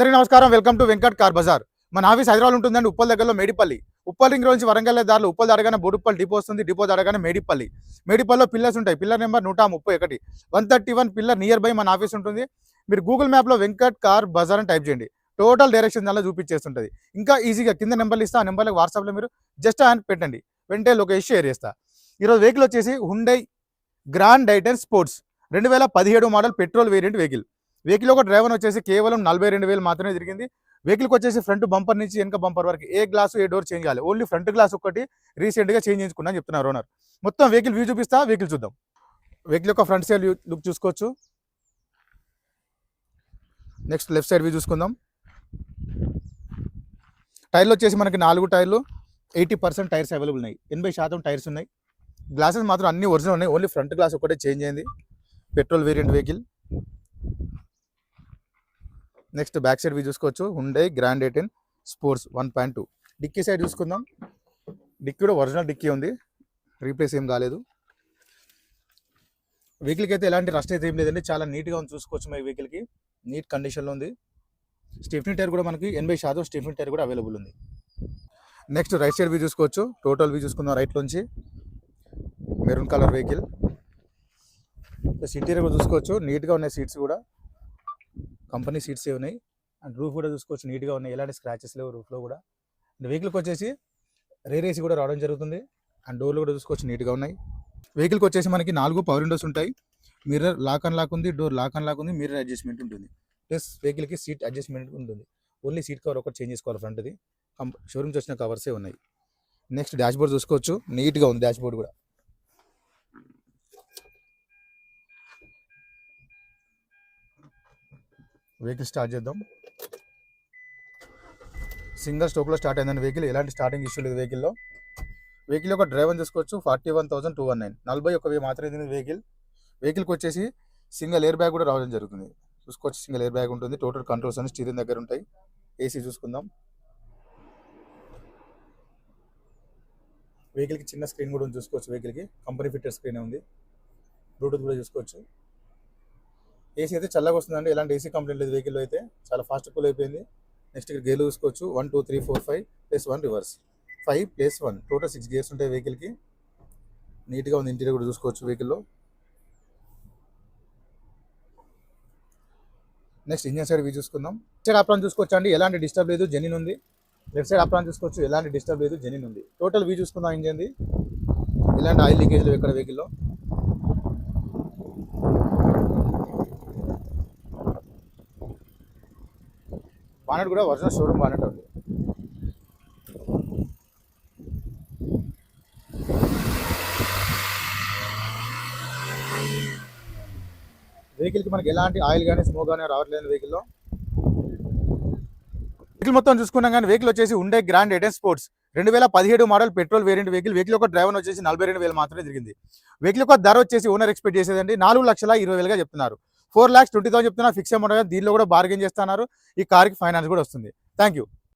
అందరికీ నమస్కారం. Welcome to Venkat car Bazaar. మన ఆఫీస్ హైదరాబాద్ ఉంటుందండి, ఉప్పల్ దగ్గరలో మేడిపల్లి. ఉప్పల్ రింగ్ రోడ్ నుంచి వరంగల్ దారిలో ఉప్పల్ దాడగానే బోడుప్పల్ డిపో వస్తుంది. డిపో దాడగానే మేడిపల్లిలో పిల్లర్స్ ఉంటాయి. Pillar number 131, 131 pillar near by మన ఆఫీస్ ఉంటుంది. మీరు గూగుల్ మ్యాప్లో వెంకట్ కార్ బజార్ అని టైప్ చేయండి, టోటల్ డైరెక్షన్ దానిలో చూపించేస్తుంటుంది. ఇంకా ఈజీగా కింద నెంబర్లు ఇస్తా, ఆ నెంబర్లకు వాట్సాప్లో మీరు జస్ట్ హ్యాండ్ పెట్టండి, వెంటనే లొకేషన్ షేర్ చేస్తా. ఈరోజు వెహికల్ వచ్చేసి Hyundai Grand i ten sports 2017 model petrol variant vehicle. Vehicle ఒక డ్రైవర్ వచ్చేసి కేవలం 42,000 మాత్రమే తిరిగింది. వెహికల్కి వచ్చేసి ఫ్రంట్ బంపర్ నుంచి వెనక బంపర్ వరకు ఏ గ్లాసు ఏ డోర్ చేంజ్ కావాలి, ఓన్లీ ఫ్రంట్ గ్లాస్ ఒకటి రీసెంట్గా చేంజ్ చేసుకున్నా చెప్తున్నారు ఓనర్. మొత్తం వెహికల్ వ్యూ చూపిస్తా, వెహికల్ చూద్దాం. వెహికల్ యొక్క ఫ్రంట్ సైడ్ లుక్ చూసుకోవచ్చు. నెక్స్ట్ లెఫ్ట్ సైడ్ వ్యూ చూసుకుందాం. టైర్లు వచ్చేసి మనకి 4 టైర్లు 80% టైర్స్ అవైలబుల్ ఉన్నాయి, 80% టైర్స్ ఉన్నాయి. గ్లాసెస్ మాత్రం అన్ని ఒరిజినల్ ఉన్నాయి, ఓన్లీ ఫ్రంట్ గ్లాస్ ఒకటే చేంజ్ అయింది. Petrol variant vehicle. Next back side view చూసుకోవచ్చు, Hyundai Grand i ten sports 1.2. Dickey side చూసుకుందాం. డిక్కీ కూడా ఒరిజినల్ డిక్కీ ఉంది, రీప్లేస్ ఏం కాలేదు. వెహికల్కి అయితే ఎలాంటి రస్ట్ అయితే ఏం లేదండి, చాలా నీట్గా ఉంది చూసుకోవచ్చు. మా వెహికల్కి నీట్ కండిషన్లో ఉంది. స్టెఫ్నీ టైర్ కూడా మనకి 80% స్టెఫ్నీ టైర్ కూడా అవైలబుల్ ఉంది. నెక్స్ట్ రైట్ సైడ్ వ్యూ చూసుకోవచ్చు, టోటల్ వ్యూ చూసుకుందాం. రైట్లోంచి maroon colour vehicle. Plus interior కూడా చూసుకోవచ్చు, నీట్గా ఉన్నాయి. సీట్స్ కూడా కంపెనీ సీట్స్ ఉన్నాయి. అండ్ రూఫ్ కూడా చూసుకోవచ్చు, నీట్గా ఉన్నాయి, ఎలాంటి స్క్రాచెస్ లేవు రూఫ్లో కూడా. అండ్ వెహికల్కి వచ్చేసి రేర్ ఏసీ కూడా రావడం జరుగుతుంది. అండ్ డోర్లు కూడా చూసుకోవచ్చు, నీట్గా ఉన్నాయి. వెహికల్కి వచ్చేసి మనకి 4 పవర్ విండోస్ ఉంటాయి. మిర్రర్ లాక్ అండ్ లాక్ ఉంది, డోర్ లాక్ అండ్ లాక్ ఉంది, మిర్రర్ అడ్జస్ట్మెంట్ ఉంటుంది. ప్లస్ వెహికల్కి సీట్ అడ్జస్ట్మెంట్ ఉంటుంది. ఓన్లీ సీట్ కవర్ ఒకటి చేంజ్ చేసుకోవాలి, ఫ్రంట్ది. షోరూమ్స్ వచ్చిన కవర్సే ఉన్నాయి. నెక్స్ట్ డాష్ బోర్డ్ చూసుకోవచ్చు, నీట్గా ఉంది డాష్ బోర్డ్ కూడా. వెహికల్ స్టార్ట్ చేద్దాం. సింగిల్ స్ట్రోక్లో స్టార్ట్ అయిందండి వెహికల్, ఎలాంటి స్టార్టింగ్ ఇష్యూ లేదు వెహికల్లో. వెహికల్ యొక్క డ్రైవర్ చూసుకోవచ్చు, 41,219, 41,000 మాత్రమే తింది వెహికల్. వెహికల్కి వచ్చేసి సింగిల్ ఎయిర్ బ్యాగ్ కూడా రావడం జరుగుతుంది. చూసుకోవచ్చు, సింగిల్ ఎయిర్ బ్యాగ్ ఉంటుంది. టోటల్ కంట్రోల్స్ అన్ని స్టీరింగ్ దగ్గర ఉంటాయి. ఏసీ చూసుకుందాం. వెహికల్కి చిన్న స్క్రీన్ కూడా ఉంది చూసుకోవచ్చు. వెహికల్కి కంపెనీ ఫిట్టెడ్ స్క్రీన్ ఉంది. బ్లూటూత్ కూడా చూసుకోవచ్చు. ఏసీ అయితే చల్లగా వస్తుందండి, ఎలాంటి ఏసీ కంప్లైంట్ లేదు వెహికల్లో అయితే, చాలా ఫాస్ట్ కూల్ అయిపోయింది. నెక్స్ట్ ఇక్కడ గేర్లు చూసుకోవచ్చు, 1 2 3 4 5 +1 రివర్స్, 5 +1 టోటల్ 6 గేర్స్ ఉంటాయి వెహికల్కి. నీట్గా ఉంది. ఇంటీరియర్ కూడా చూసుకోవచ్చు వెహికల్లో. నెక్స్ట్ ఇంజన్ సైడ్ వ్యూ చూసుకుందాం. లెఫ్ట్ సైడ్ అప్రాన్ చూసుకోవచ్చు అండి, ఎలాంటి డిస్టర్బ్ లేదు, జెన్యూన్ ఉంది. లెఫ్ట్ సైడ్ అప్రాన్ చూసుకోవచ్చు, ఎలాంటి డిస్టర్బ్ లేదు, జెన్యూన్ ఉంది. టోటల్ వ్యూ చూసుకుందాం ఇంజన్ది. ఎలాంటి ఆయిల్ లీకేజ్ లేవు ఇక్కడ వెహికల్లో. బానెట్ కూడా ఒరిజినల్ షోరూమ్ బానెట్ ఉంది. వెహికల్కి మనకి ఎలాంటి ఆయిల్ కానీ స్మోక్ కానీ రావట్లేదు వెహికల్లో. వెహికల్ మొత్తం చూసుకున్నాం కానీ వెహికల్ వచ్చేసి Hyundai Grand i ten sports 2017 model petrol variant vehicle. Vehicle యొక్క డ్రైవర్ వచ్చేసి 42,000 మాత్రమే తిరిగింది. వెహికల్ యొక్క ధర వచ్చేసి ఓనర్ ఎక్స్పెక్ట్ చేసేదండి 4,20,000గా చెప్తున్నారు. 4,20,000 చెప్తున్నారు ఫిక్స్ అమౌంట్. దీనిలో కూడా బార్గెన్ చేస్తున్నారు. ఈ కార్కి ఫైనాన్స్ కూడా వస్తుంది. Thank you.